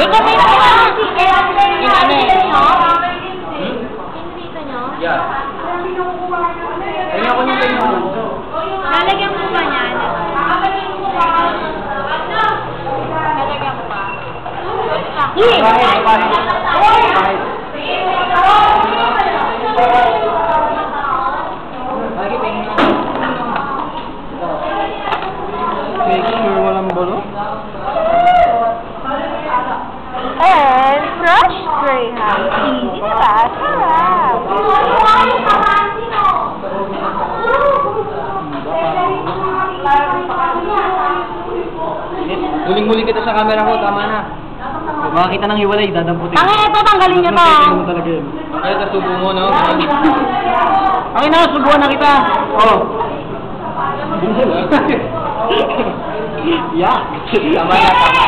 kami na lang. Yeah. Kaya ako nyo kayo. Lalagyan mo ba niyan? Lalagyan mo ba? Make sure walang bolo. And fresh greyhound. Easy na ba? Sarap. Muling-muling kita sa camera ko, tama na. Makakita ng hiwalay, dadamputin. Tangin ito, tanggalin nyo to. Kaya kasubo mo, no? Ang ina, subuhan na kita. Oh. Yeah. Tama na, tama.